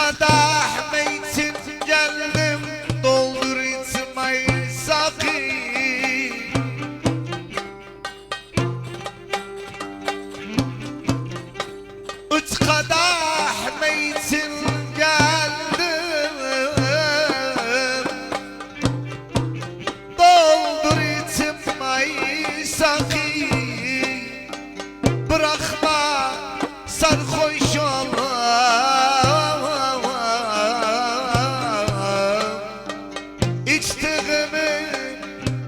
kadah meytin geldim, doldur içmeyi sakın. Üç kadah meytin geldim, doldur içmeyi sakın. Bırakma sarhoş olan İçtiğimi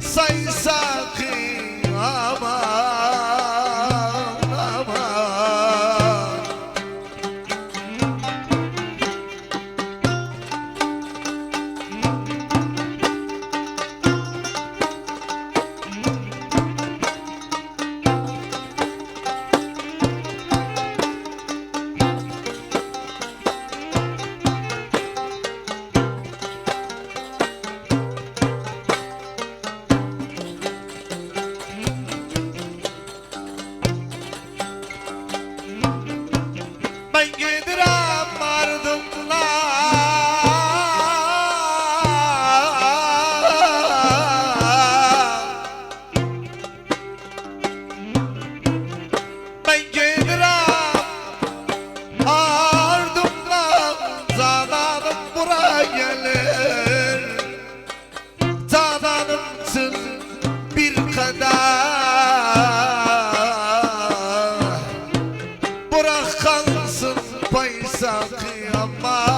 say sakın, aman aman. Ben gidiyorum ardımla, ben gidiyorum ardımla. Zamanım buraya gelir, zamanımsın bir kadar. Bırak kalsın paysa kıyamam.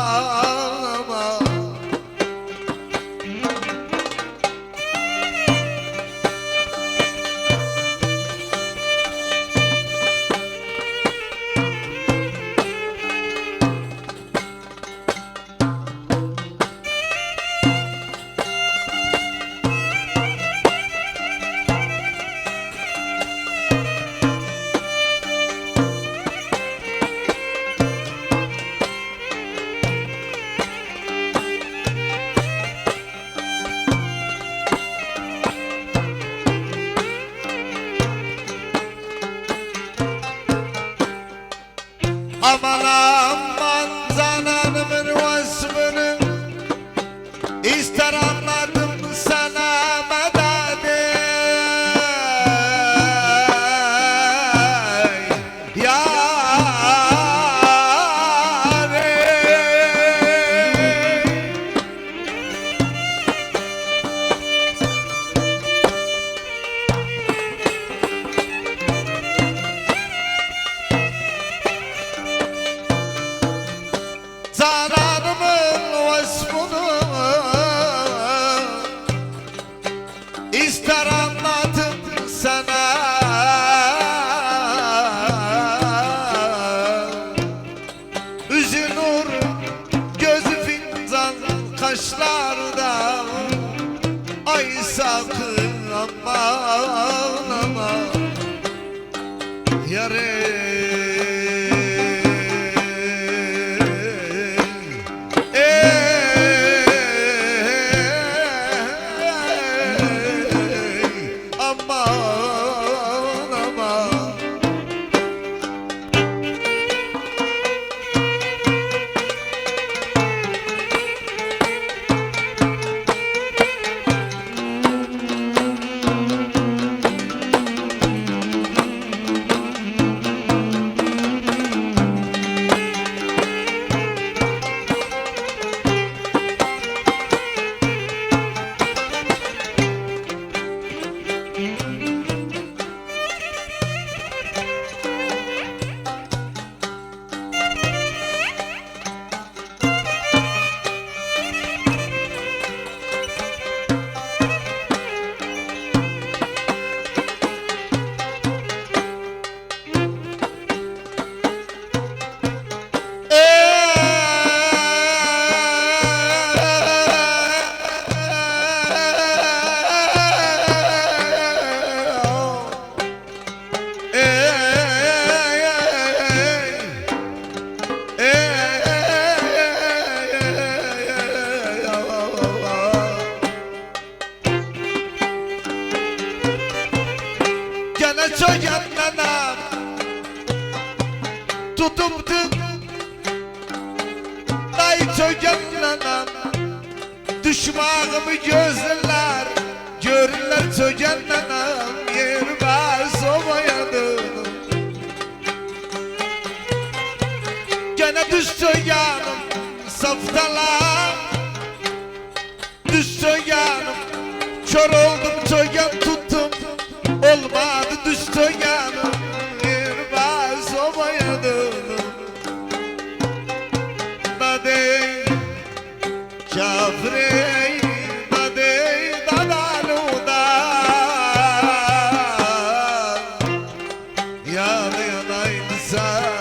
Aman aman zananımın vasfını ister anladım sana medet zananımın vasfını ister anladım sana. Üzülür gözü fincan kaşlarda, ay sakın aman aman yare. nay tögenlenem düşmanımı gözler görürler tögenlenem yerime sobayadım gene düştü yanım saftalar düştü yanım kör oldum tögen tuttum olmadı düştü yanım yerime sobayadım Nadey kafrey nadey dadaluda yanaydı sen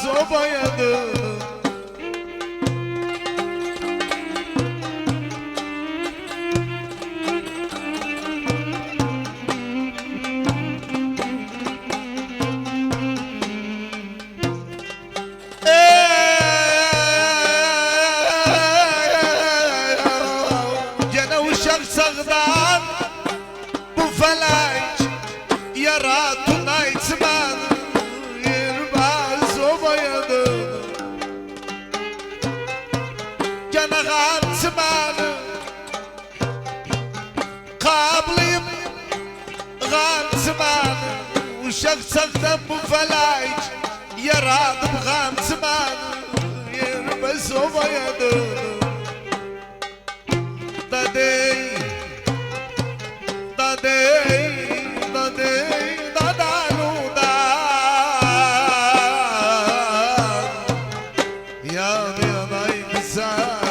Sobayadım gene uşak sağdan bu felek yaratın aytman gene gantmanı kablıyım gantmanı uşak sağdan bu felek yaradım gantmanı yerime sobayadım dadey dadey dadey dadaluda yanaydı sen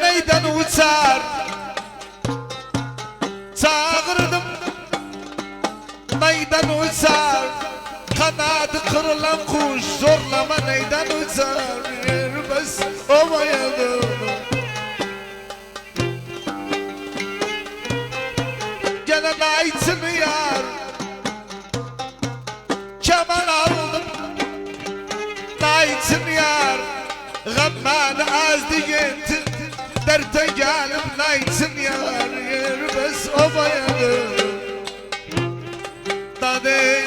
neyden uçar çağırdım neyden uçar kanadı kırılan kuş zorlama neyden uçar ovayadım. Gene naytın yar, keman aldım. Naytın yar, gamman az diyetin. Derte gelip naytın yar, yerbes ovayadım. Dadey,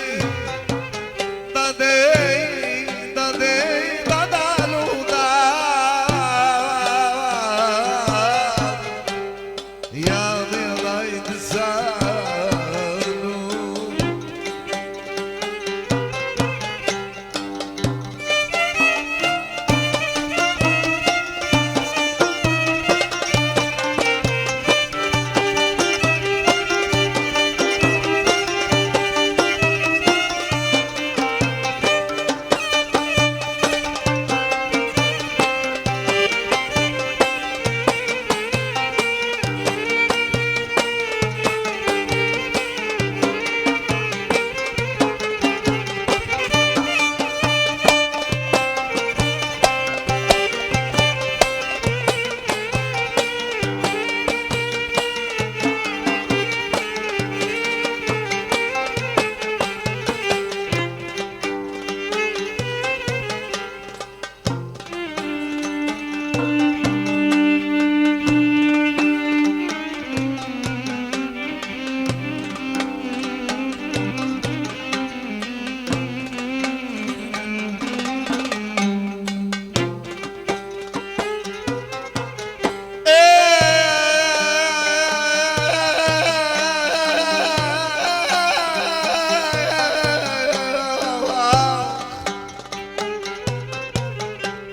dadey, dadey, dadaluda. Yanılaydı sarım.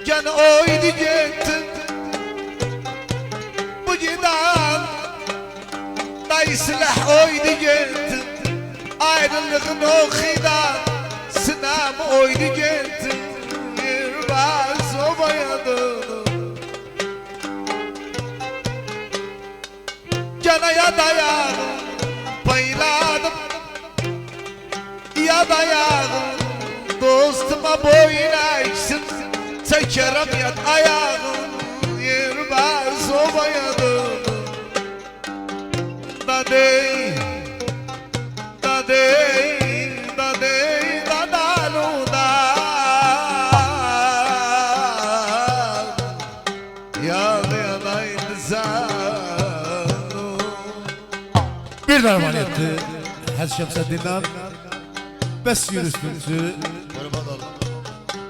Gene oydu gittin bu cidan, dayı silah oydu gittin. Ayrılığın oxidan sınam oydu gittin. Yerbaz ovayadım. Gene ya dayadım, payladım. Ya dayadım, dostuma boyun eğsin. Çekerim yat ayağım, yerbaz ovayadım. Dadey, dadey, dadey, dadaluda. Yanaydı zanım. Bir derman etti Hacı Şemseddin'den. Bes yürüstünsü,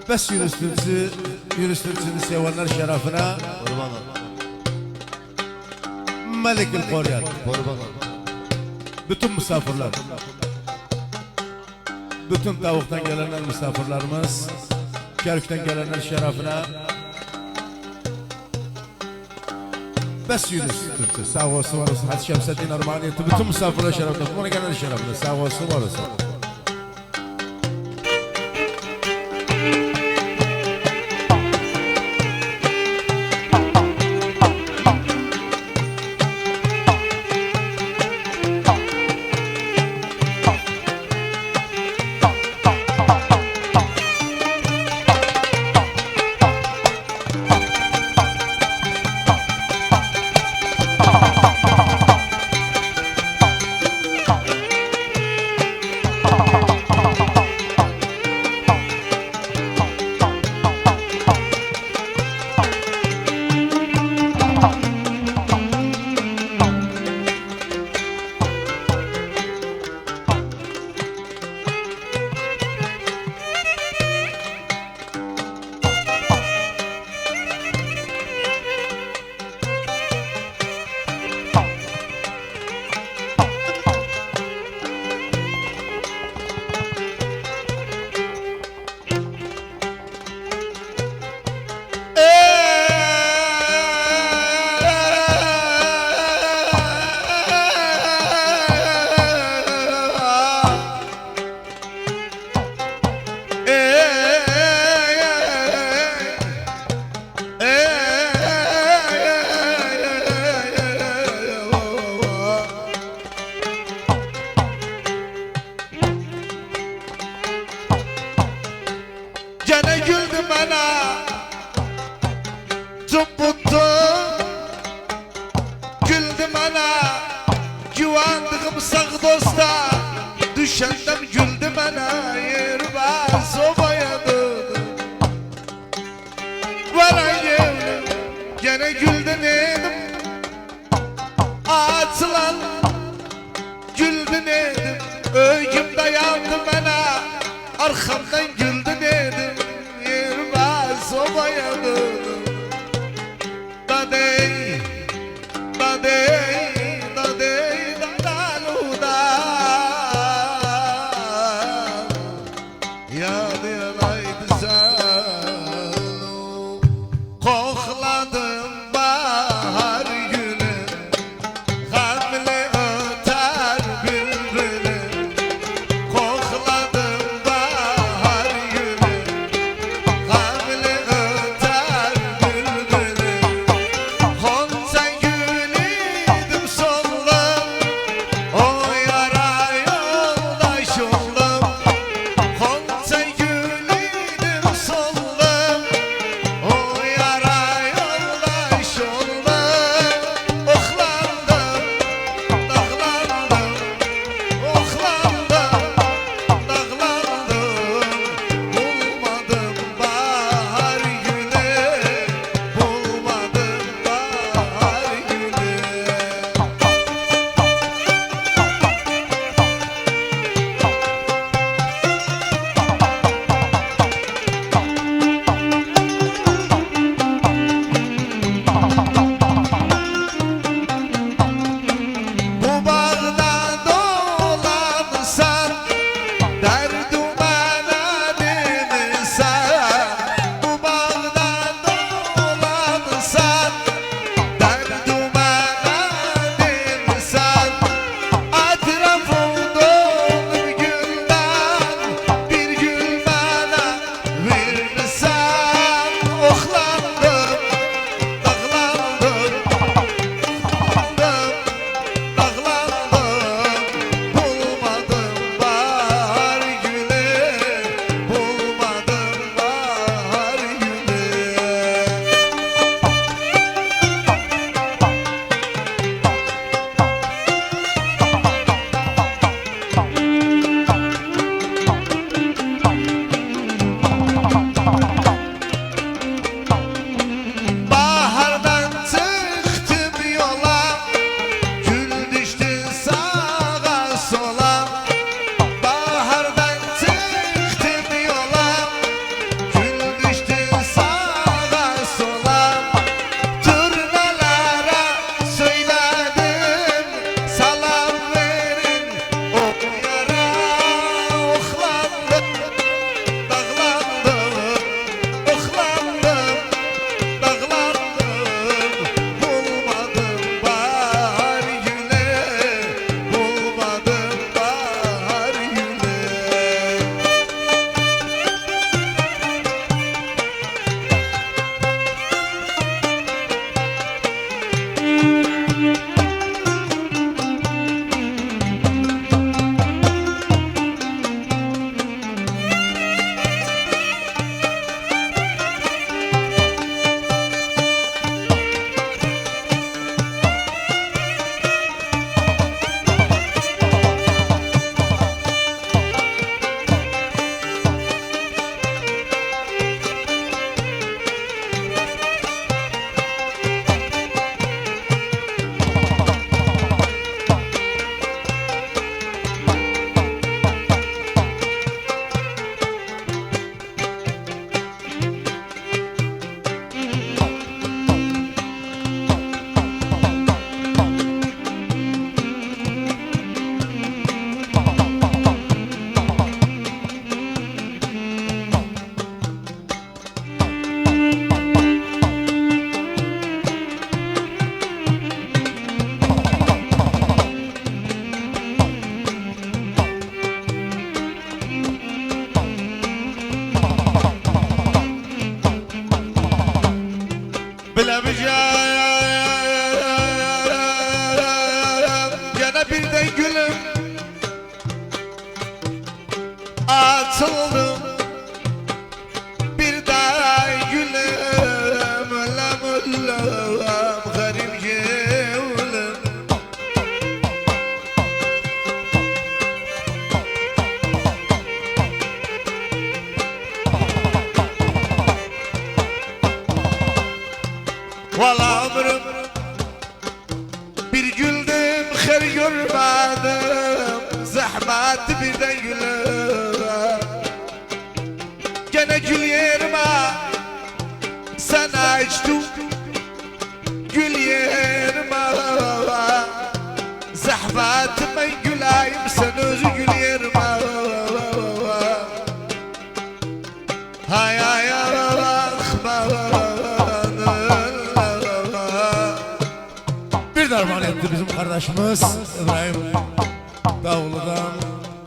bes yürüstünsü, yürüstünsünü sevenler şerefine. Melikül Koryat. Bütün misafirler, bütün tavuktan gelenler misafirlerimiz, Kerkük'ten gelenler şerefine. Bes yürüstünsü, sağ olsun var olsun. Hacı Şemseddin armağan etti bütün misafirler şerefine, buna gelenler şerefine, sağ olsun var olsun. varayım gene güldün edim açılan güldün edim öyküm dayandı bana arkamdan güldün edim yirmez obayadım dadey dadey dadey dadaluda yadı yanaydı sen kokladım bahar günü hamle öter bülbülü kokladım bahar günü hamle öter bülbülü Honza gülüydüm soldum o yara yoldaş oldum Honza gülüydüm soldum o yara yoldaş oldum Oklandım, dağlandım, oklandım, dağlandım Bulmadım bahar günü, bulmadım bahar günü Bu bağda dolansan derduma dinsen Bu bağda dolansan derduma dinsen Etrafım dolu gülden bir gül bana verirsen Oklandım, dağlandım, dağlandım bulmadım bahar günü bulmadım bahar günü Bahardan çıktım yola Gül düştü sağa sola Bahardan çıktım yola Gül düştü sağa sola Turnalara söyledim Salam verin o yara Oklandım, dağlandım, oklandım Dağlandım, bulmadım bahar günü Bulmadım bahar günü Bilemeyeceğim gene bir de gülüm Açıldım bir daha gülüm Ölem ölem garip gülüm Valla ömrüm bir güldüm her görmedim, zahmet bir de gülüm. Gene gül yerime sen açtın, gül yerime zahmetime güleyim, sen özü gül yerime. Hay hay Bir derman etti bizim kardeşimiz İbrahim Davulu'dan,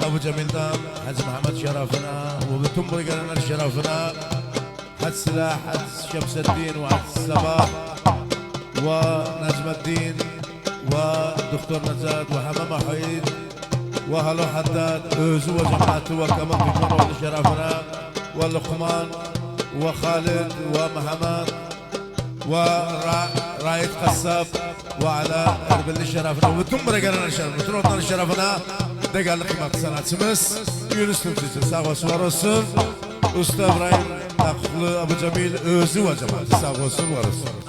Abu Cemil'den, Hacı Mehmet şerefine ve bütün bu gelenler şerefine Hacı Silah, Hacı Şemseddin ve Hacı Sabah ve Necmeddin ve Doktor Necat ve Hamama Hayid ve Halo Haddad özü ve cemaati ve Kemal Türkmenoğlu şerefine ve Lokman ve Khalid ve Mehmet ورائد قصاب وعلى اربل الشرفنا وتم رجالنا الشرف وتم وطن الشرفنا دقال لقيمة سنة سمس يونس تمسيس ساغوس ورسول أستاذ إبراهيم أخل أبو جميل أزوى جمال ساغوس ورسول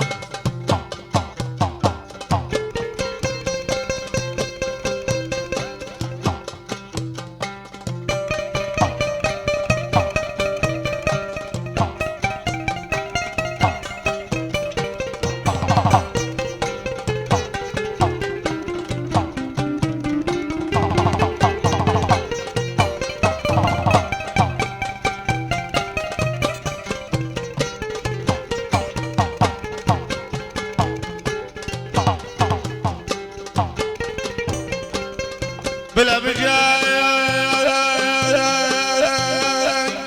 Bile bir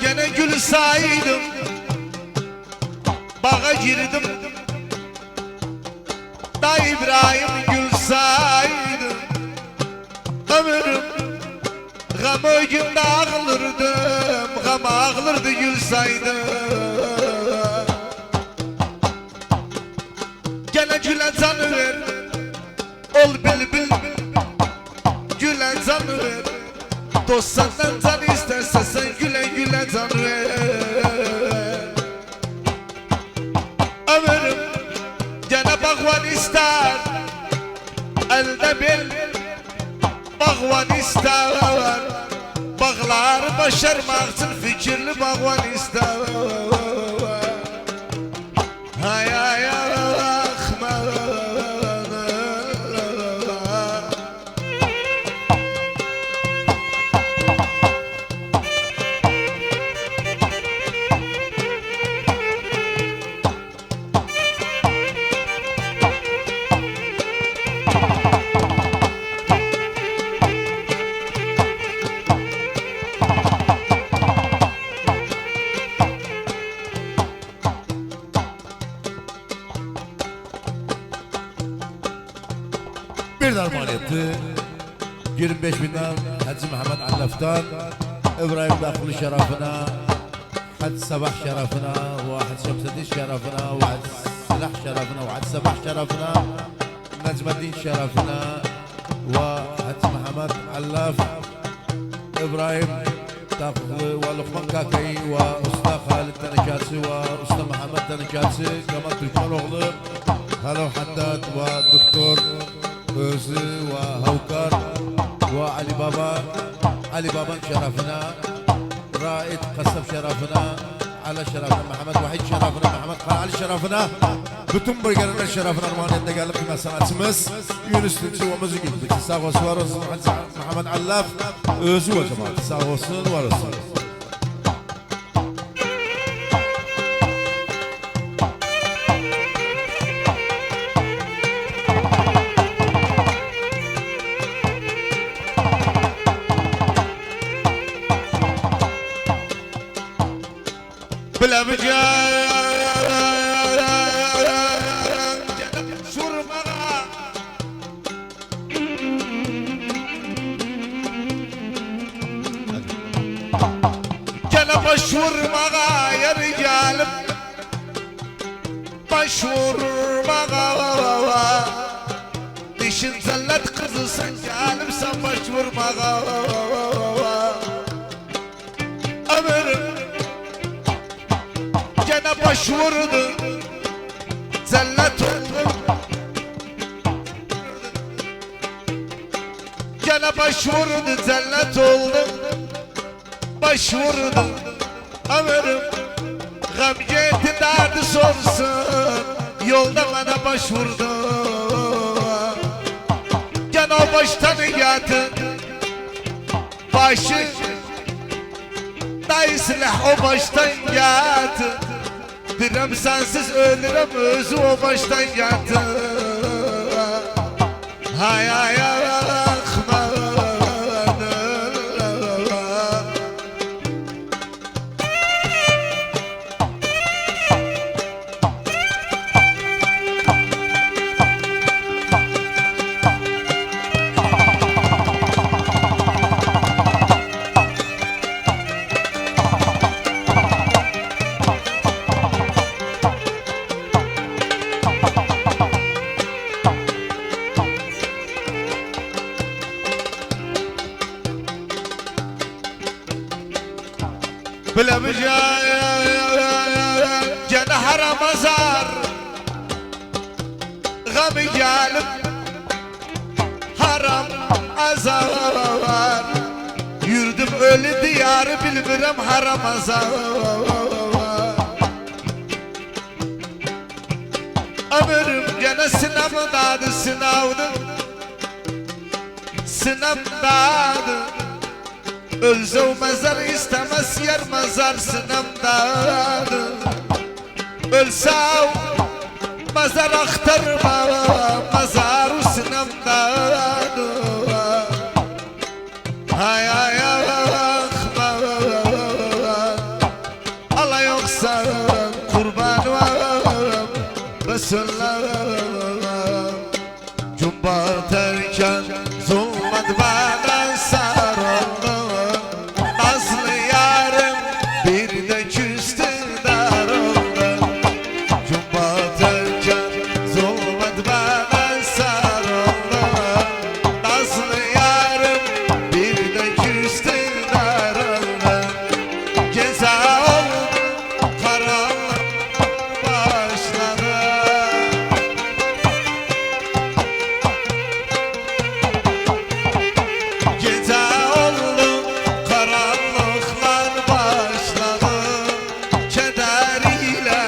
gene gül saydım, bağa girdim da İbrahim gül saydım. Ömrüm gam öcümde ağlırdım, gam ağlırdı gül saydım. Gene güle can ver, ol bülbül güle can ver. Dost senden can isterse sen güle güle can ver. Ömrüm gene bağvan ister, elde bil bağvan ister. Bağlar başarmak için fikirli bağvan ister. Hay hay Bir derman etti 25 binden Hacı Mehmet Allaf'tan İbrahim Daklı şerefine Hacı Sabah şerefine ve Hacı Şemseddin şerefine ve Hacı Silah şerefine ve Hacı Sabah şerefine Necmeddin şerefine ve Hacı Mehmet Allaf İbrahim Daklı ve Lokman Kakayı ve Usta Khalid Tenikası ve Usta Mehmet Tenikası Kemal Türkmenoğlu Halo Haddad ve Doktor Özü ve Havkar ve Ali Baba'nın şerefine Raid Kasap şerefine Ala şerefine Mehmet Vahid şerefine Mehmet Ali şerefine bütün bu gelenler şerefine armağaniyette geldik kıymet sanatçımız Yunus Tümsü ve müzik gittik sağ olsun var olsun Mehmet Allaf Özü ve cemaat sağ olsun var olsun. Bile bir surmağa gene başvurmağa yer gelip başvurmağa dişin zellet kızı sen gelip sen başvurmağa ömrüm gene başvurdu zellet başvurdu cennet oldum. Başvurdu ömrüm gamceti derdi sorsun. Yolda bana başvurdu. Gene o baştan geldi. Başı da silah o baştan geldi. Direm sensiz ölürüm özü o baştan geldi. Hay hay Ahmet. Gene haram azar Gami gelip haram azar Yürüdüm ölü diyarı bilmirem haram azar Ömrüm gene sınavdadı sınavdı Sınavdadı Ölse o mezar istemez yer mezar sınavdadır Ölse o mezar aktarma mezar o sınavdadır Hay hay Ahmet Allah yoksa kurban var Resulullah Cumba terken zulmet bana sarıldı bir de küstü darıldı Cumba terken zulmet bana sarıldı Nazlı yarım bir de küstü darıldı Ceza oldu karanlık başladı Ceza oldu karanlıklar başladı Kederiyle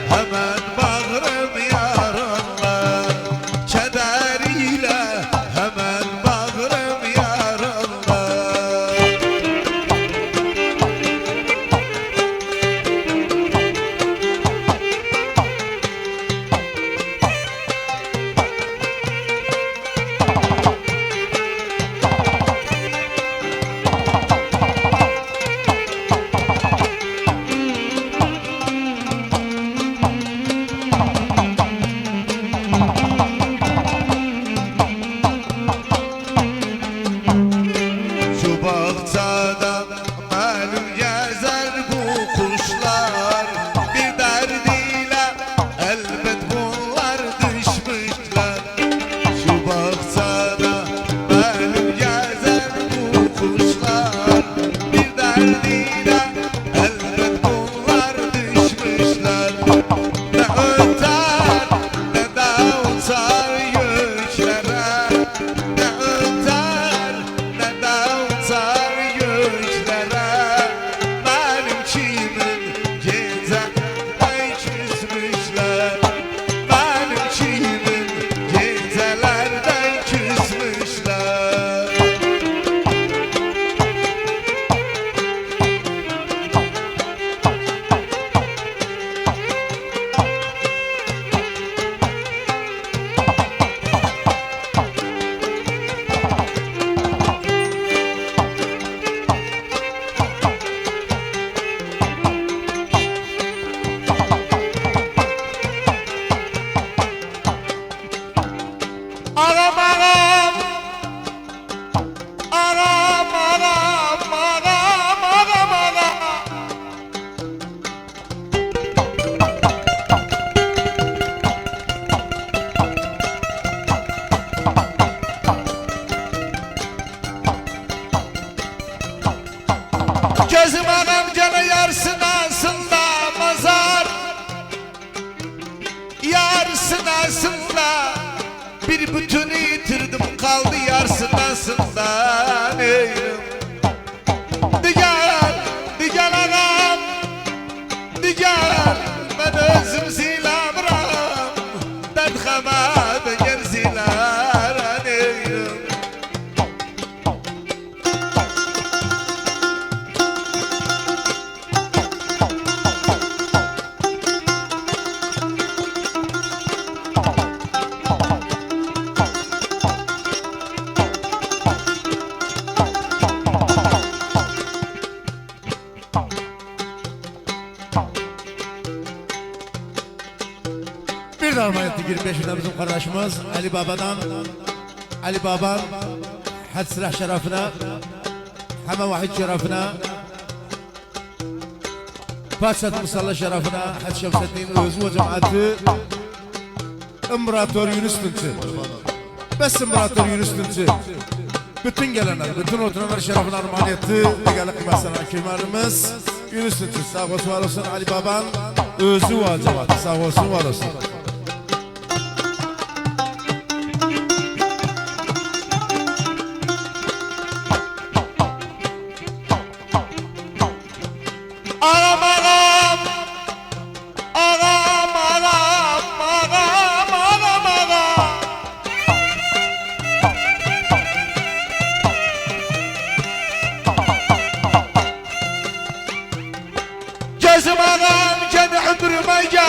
hemen bağrım yarıldı Kederiyle hemen bağrım yarıldı Şu bahçada malum gezer bu kuşlar Bir derdiyle elbet bunlar düşmüşler Şu bahçada malum gezer bu kuşlar Bir derdiyle elbet bunlar düşmüşler Ne öter ne de uçar göklere Ne öter ne de uçar göklere Benim kimin gecelerden küsmüşler Benim kimin gecelerden küsmüşler Ağam ağam Ağam ağam ağam ağam ağam Gözüm ağam canı yarsın aslında mazar Yarsın aslında Bir bütünü yitirdim kaldı yarısından eylim. Digar ağam, digar ben özüm zilamram, derhama digar zilaran eylim. Bir de armağaniyeti 25 binden bizim kardeşimiz Ali Baba'dan, Ali Baba'm had silah şerefine, hemen vahid şerefine, Paşat Musalla şerefine, had Şemsettin özü ve cemaati, İmparator Yunus Tünçü, bes İmparator Yunus Tünçü, bütün gelenler, bütün oturanlar şerefine armağaniyeti, diğerli kıymetli kemalimiz, Yunus Tünçü, sağ olsun var olsun Ali Baba'm, özü ve cemaati, sağ olsun var olsun. Ağam ağam, ağam ağam, ağam ağam ağam. Gözüm ağam gene ömrüme gel,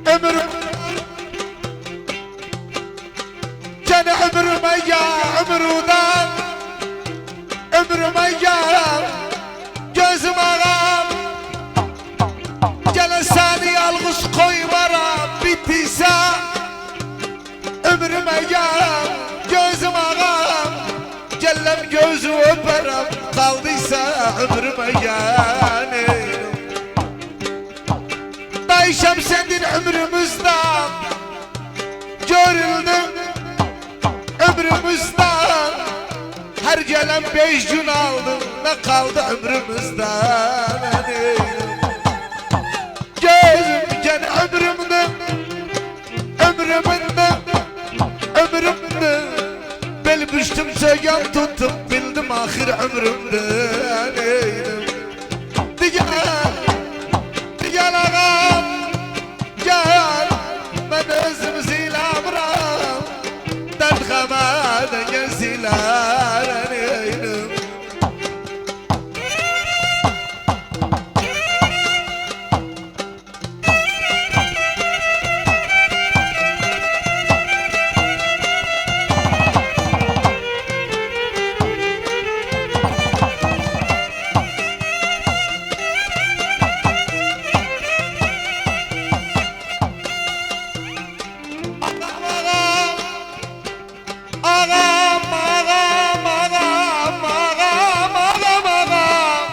ömrüm gene ömrüme gel, ömrüden ömrüme gel. Gözüm ağam, gelen seni yalnız koymaram, bittiyse ömrüme gel. Gözüm ağam, gelen gözü öperim, kaldıysa ömrüme gel. Değişem senin ömrümüzden, görüldüm ömrümüzden. Her gelen 5 gün aldım, ne kaldı ömrümüzden. Gözüm gene ömrümde, ömrümde, ömrümde. Bel düştüm sögen tuttum, bildim ahir ömrümde. Diğer ağam, gel, ben özüm zilamram, derhama diğer zilaran eylim. Ağam, ağam, ağam, ağam, ağam, ağam.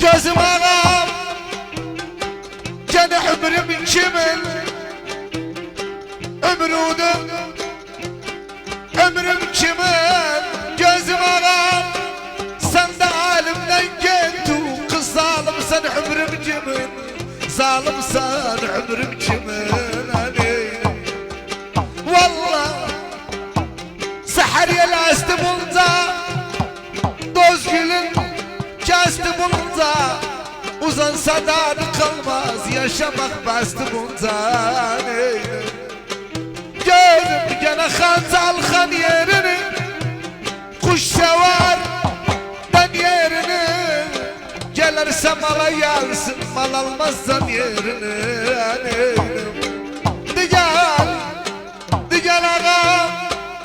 Gözüm ağam, gene ömrüm kimin? Ömrüdüm, ömrüm kimin? Gözüm ağam, sen de halimden gel. Zalimsen ömrüm kimin, zalimsen ömrüm kimin. Vallahi seher yelasti bulunca, doz gülün kesti bulunca, uzansa da kalmaz, yaşamak bastı bulunca. Gördüm gene Hanzalhan yerini, kuş sever den yerini. Gelirse mala gelsin, mal almazsan yerini. Gel ağam,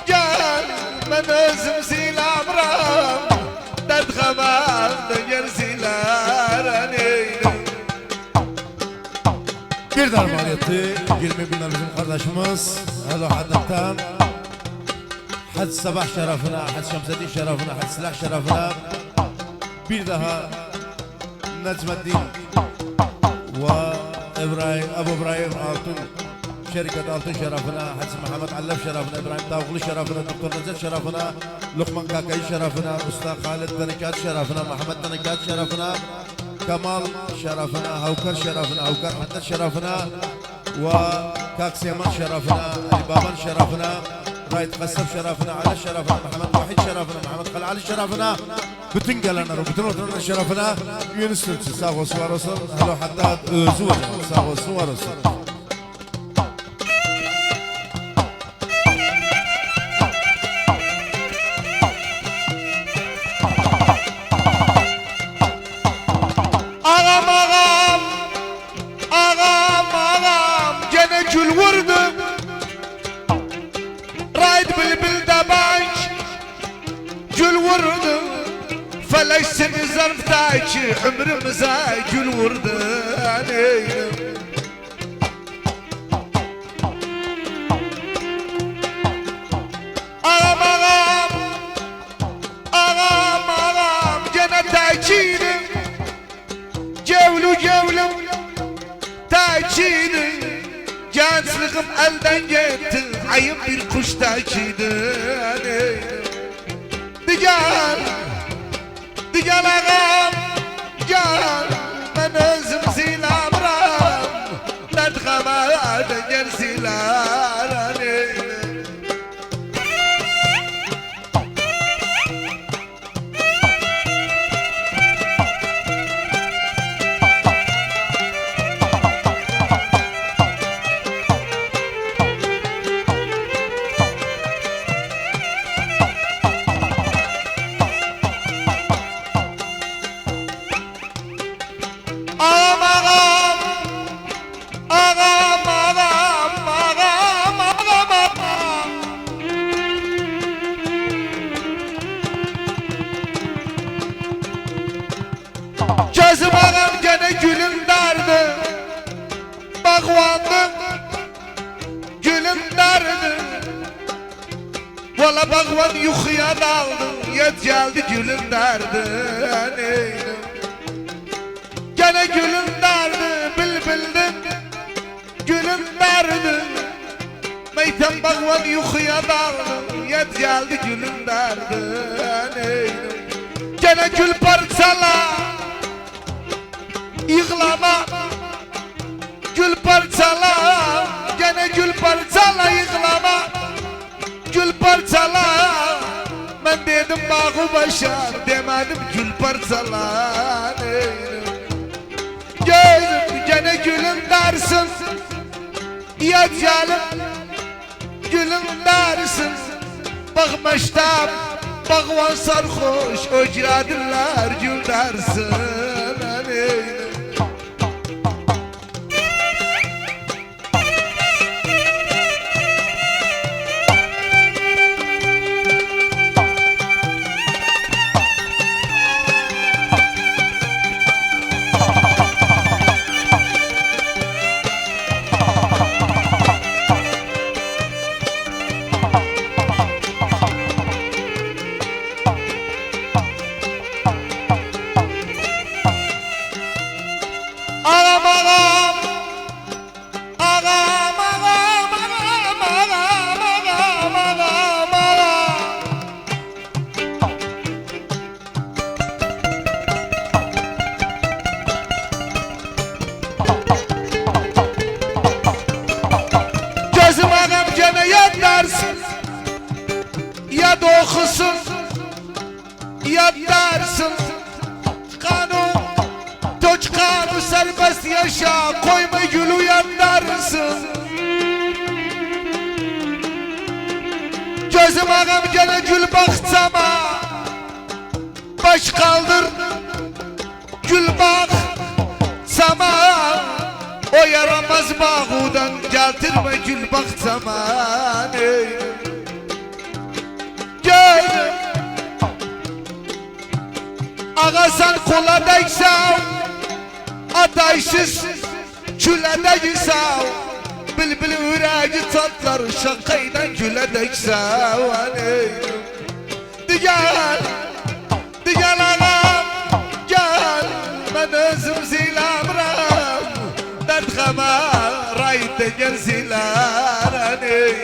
gel, ben özüm zilamram, derhama diğer zilaran eylim. Bir de armağaniyeti 20 binden bizim kardeşimiz Hado Haddak'tan, had Sabah şerefine, had Şemsettin şerefine, had Silah şerefine, bir daha Necmettin ve Ebu İbrahim Altun şirket altın şerefine, Hacı Muhammed Allef şerefine, İbrahim Tavuklu şerefine, Doktor Necdet şerefine, Lokman Kakayı şerefine, Usta Halid Danikat şerefine, Muhammed Danikat şerefine, Kemal şerefine, Havkar şerefine, Havkar Haddad şerefine ve Kak Seyman şerefine, Ali Baban şerefine, Raid Kassab şerefine, Ali şerefine, Muhammed Vahid şerefine, Muhammed Kalali şerefine, bütün gelenler, bütün oturanlar şerefine Yunus Türkçü sağ olsun var olsun. Hello Haddad özü var sağ olsun var olsun. Ağam ağam, ağam ağam, gene gül vurdu. Raid bülbül de bank, gül vurdu. Feleşsin zarftaki ömrümüze gül vurdu. Ağam ağam, ağam ağam, gene tekini. Cevlu cevlum takidi. Gençliğim elden gitti, ayım bir kuş takidi. Digan, digan ağam, digan. Ben özüm zilamram, nedgamadan gel zilarani. Ağam ağam, ağam ağam, ağam ağam ağam. Gözüm ağam gene gülün derdi, bakvandım gülün derdi. Valla bakvan yuxuya daldı, yet geldi gülün derdi. Gene gülün derdi, bülbüldün gülün derdi. Meytem bakvan yuxuya daldı, yet geldi gülün derdi. Gene gül parçala, yığlama. Gül parçala, gene gül parçala, yığlama. Gül parçala. Ben dedim bağı başar, demedim gül parçala. Gözüm gene gülüm dersin, ya canım gülüm dersin. Bakmıştam bakvan sarhoş, öcradırlar gül dersin. Ağam ağam, ağam ağam, ağam ağam, ağam ağam, ağam. Gözüm ağam gene yad dersin, ya da okusun, ya dersin. Kanun Toçkanı serbest yaşa, koyma gül uyandarsın. Gözüm ağam gene gül baksama, baş kaldır gül bak sama. O yaramaz bağudan getirme gül baksama. Gel ağa sen koladaysan, ataysız küledeysen. Bülbül yüreği tatlar şakayla güledeysen. Gel, gel ağam, gel. Ben özüm zilamram, dert xəmə raydə gerziler ey.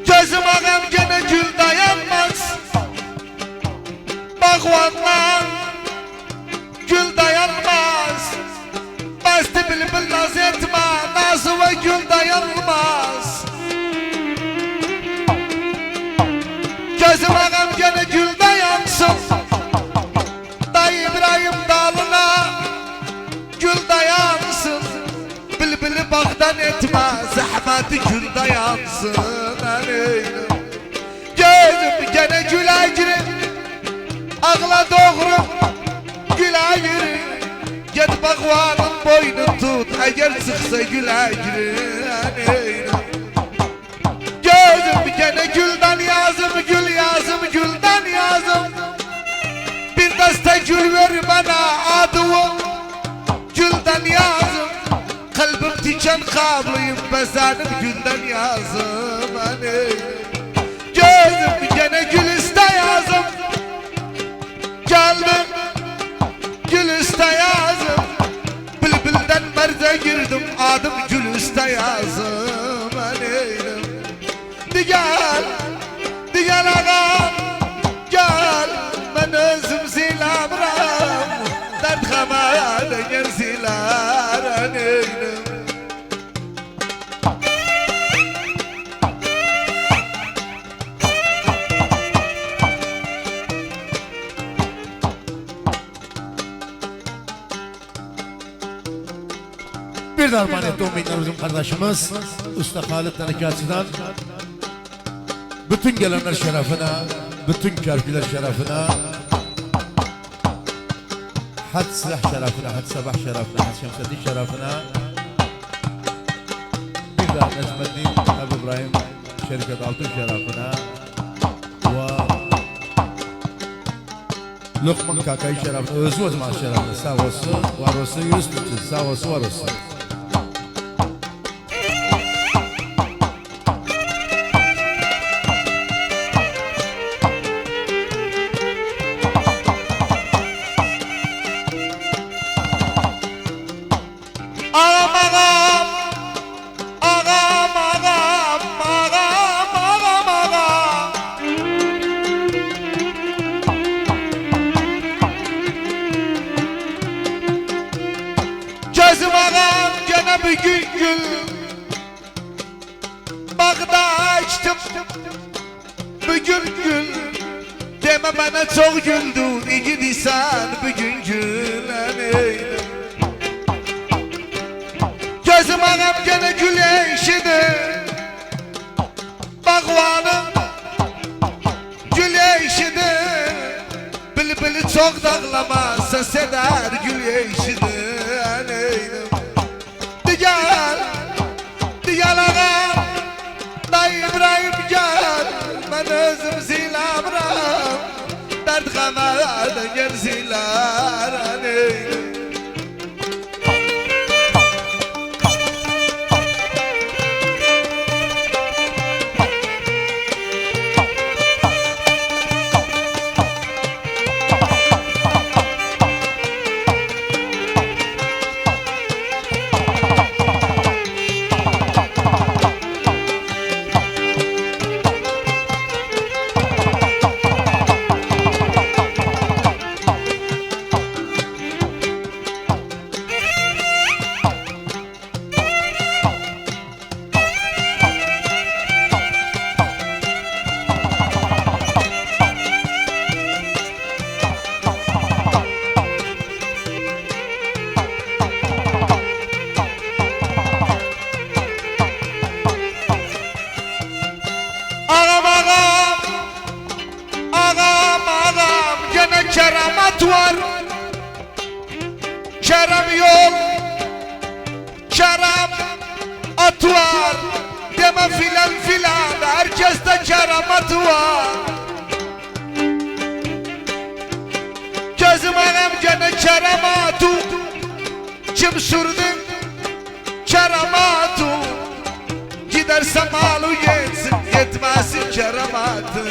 Gözüm ağam gene gül dayanmaz, bakvandan gül dayanmaz. Bastı bülbül naz etme, nazı ve gül dayanmaz. Gözüm ağam gene gül dayansın, Dayı İbrahim dalına gül dayansın. Bülbülü baktan etme, zahmeti gül dayansın. Gözüm gene güle girin, ağla doğru güle girin. Git bakvanın boynu tut, eğer çıksa güle girin. Gözüm gene gülden yazım, gül yazım, gülden yazım. Bir deste gül ver bana, adımı gülden yazım. Kalbim diken kablıyım, bezenim gülden yazım. Gözüm gene gül iste yazım, geldim gül iste yazım. Bülbülden merze girdim, adım gül iste yazım. Gel, gel ağam, gel. Ben özüm zilamram, dert xəmərə gərzilər neynim. Bir darman etti o minler bizim kardeşimiz Usta Halit Tanikaçı'dan bütün gelenler şerefine, bütün körküler şerefine, had silah şerefine, had sabah şerefine, had şemsedi şerefine, bir daha Necmettin Ebu İbrahim Şeriket Altın şerefine ve Lokman Kakay şerefine, özü o zaman şerefine, sağ olsun, var olsun, yüz tutun, sağ olsun, var olsun. Ağam ağam, ağam ağam, ağam ağam ağam. Gözüm ağam gene bir gün gül, bağda açtım bugün gül. Deme bana çok güldün, igidiysen bugün gül. Gözüm ağam gene gül eşidi, bakvanım gül eşidi. Bülbülü çok dağlama, ses eder gül eşidi. Gel, gel ağam, Dayı İbrahim gel. Ben özüm zilamram, dert xəmərə gərzilər. keramet var. Kerem yol, kerem at var. Deme filan filan, herkeste keramet var. Gözüm ağam gene keramatu, kim sürdü keramatu. Giderse malı yetsin, yetmezsin keramatı.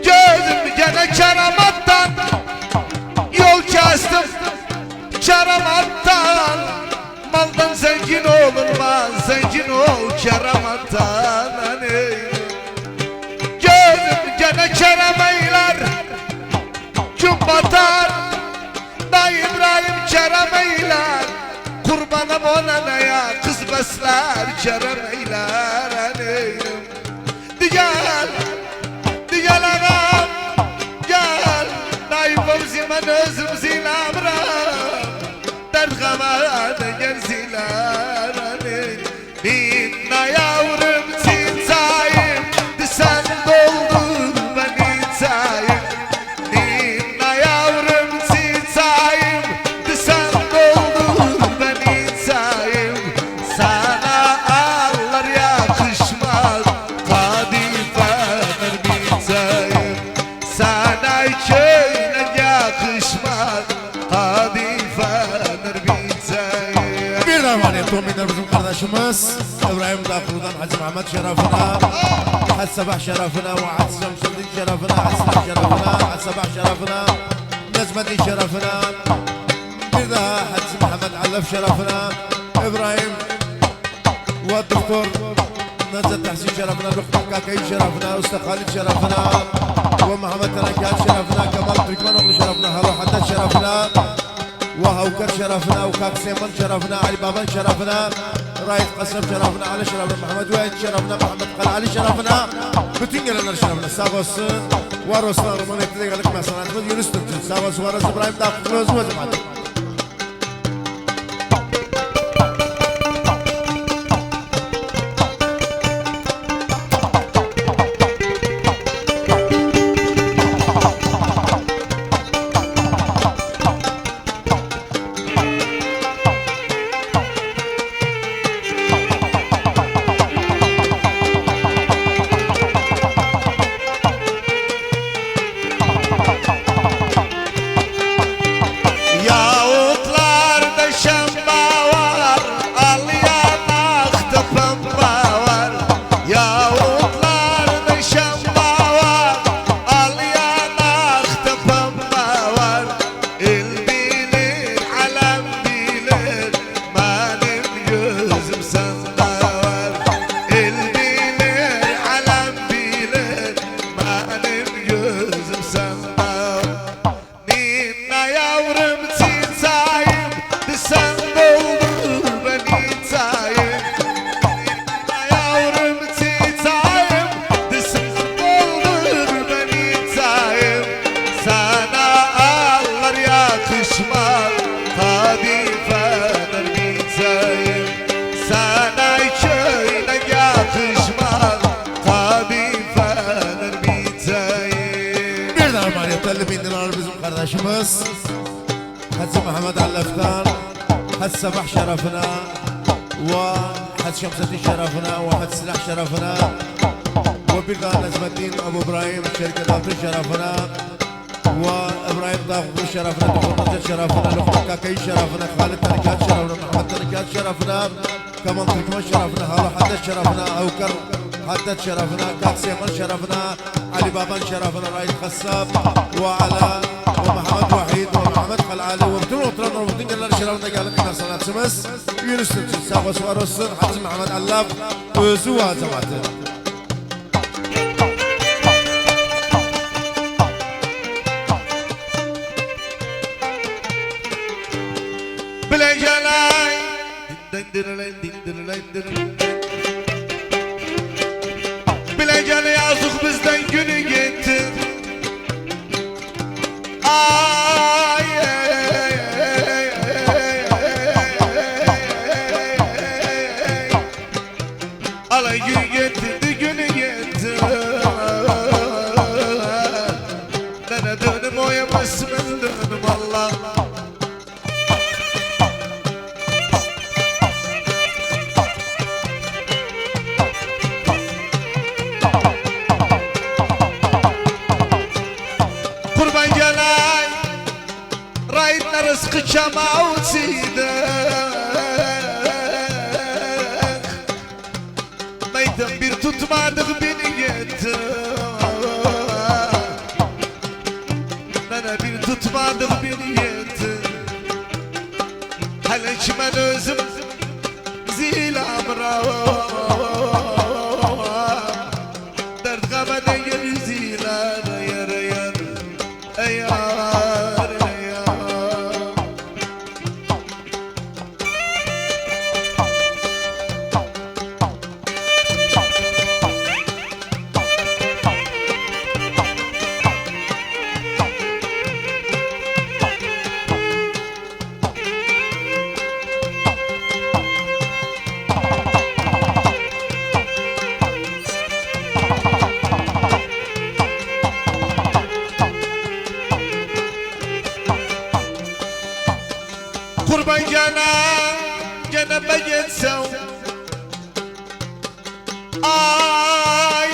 Gözüm gene keramattan yol kestim, keramattan. Maldan zengin olunmaz, zengin ol keramattan. Gözüm gene kerem eyler, gün batar da İbrahim kerem eyler. Kurbanım ona ne ya, kız besler kerem eyler. Gel, gel anam, gel. Naifim zimen özüm zilamram, dert kamada gel zilarani. Minna yavrum çiçeğim, sen doldur beni çayım. Minna yavrum çiçeğim, sen doldur beni çayım. Sana ağlar yakışmaz, kadifeler bitayım. Sana köyle yakışmaz, kadifeler bitayım. Bir daha var ya Tominler bizim kardeşimiz İbrahim Dağlı'dan Hacı Mehmet şerefine, Hacı Sabah şerefine ve Hacı Şemsuddin şerefine, Hacı Silah şerefine, Hacı Sabah şerefine, Necmettin şerefine, bir daha Hacı Mehmet Allaf şerefine, İbrahim ve Doktor Necdet Tahsin şerefine, Doktor Kakayı şerefine, Usta Halid şerefine ve Mehmet Terekat şerefine, Kemal Türkmenoğlu şerefine, Halo Haddad şerefine وهوكر شرفنا وكاك سيمن شرفنا علي بابا شرفنا رايد قسم شرفنا علي شرفنا محمد وائل شرفنا محمد قلعلي شرفنا bütün gelenler şerefine sağ olsun var olsun Roman eklediği galık mesanatımız Yunus Türkçü sağ olsun var olsun İbrahim Dağlı'nın özü o zaman. Kardeşimiz Hacı Mehmet Allaf'tan Hacı Sabah şerefine ve Hacı Şemsuddin şerefine ve Hacı Silah şerefine ve bir daha Necmettin Abu İbrahim Şirket Altın şerefine ve İbrahim Dağlı şerefine, Doktor Necdet şerefine, Lokman Kakayı şerefine, Halid Terekat şerefine, Mehmet Terekat şerefine, Kemal Türkmen şerefine, Halo Haddad şerefine, Avukar Haddad şerefine, Kak Seyman şerefine, Ali Baban şerefine, Raid Kassab ve Ala ومحمد وحيد ومحمد قلعالي وبدون وطران وبدون جلال شرفنا قالت لنا صناتمس يونس تنسل ساقوس وروسن حجم محمد علاف وزوها زماته بلا جلاي بلا جلاي azık bizden günü gitti. Alay gün getirdi günü getir. Nene رزق كما وسيدك ما يدبر تتمادغ بنيتك أنا bir tutmadık bir yetim Hele kime özüm zil amra Dert gamede gel ziler yar yar yar yar Kurban gene beğensem Ay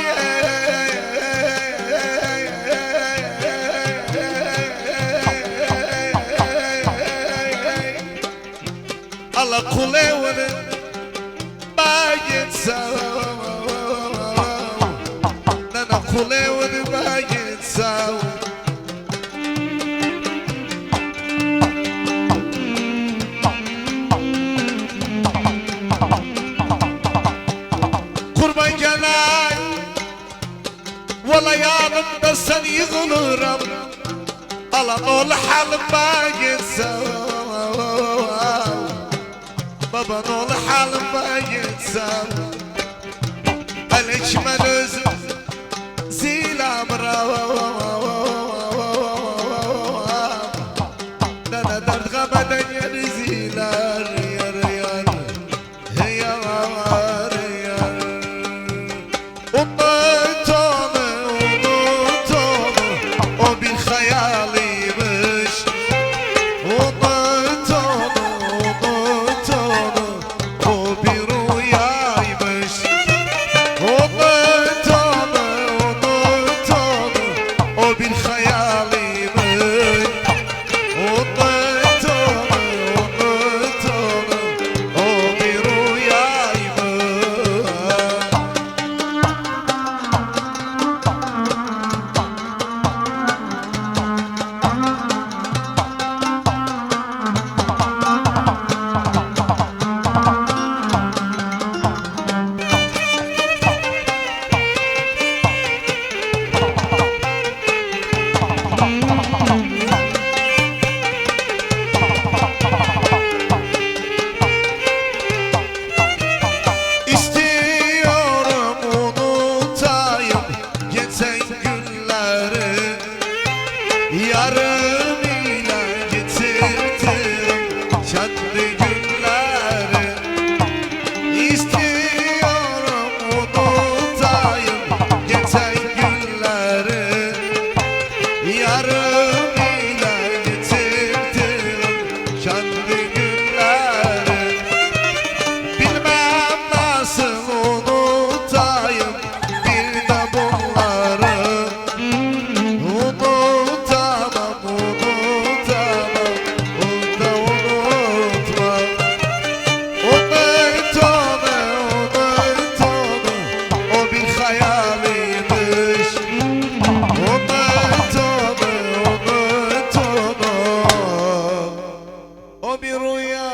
Allah kul evini beğensem Nana kul evini beğensem Kurban gelay Valla yanımda seni yığılırım Alan ol halime gitsem Baban ol halime gitsem El içmen özüm zilam Nene dert gameden yeri ziler yar yar yar Unut onu, o bir hayaliymiş Unut onu, o bir rüyaymış Unut onu, o bir hayaliymiş Unut onu, o bir rüyaymış İstiyorum unutayım geçen günleri Yarım ile getirdim şanlı günleri İstiyorum unutayım geçen günleri Yarım ile getirdim şanlı günleri Bilmem nasıl unutayım bir de bunları Unutamam, unutamam, onu da unutma Unut onu, o bir hayaliymiş Unut onu, o bir rüya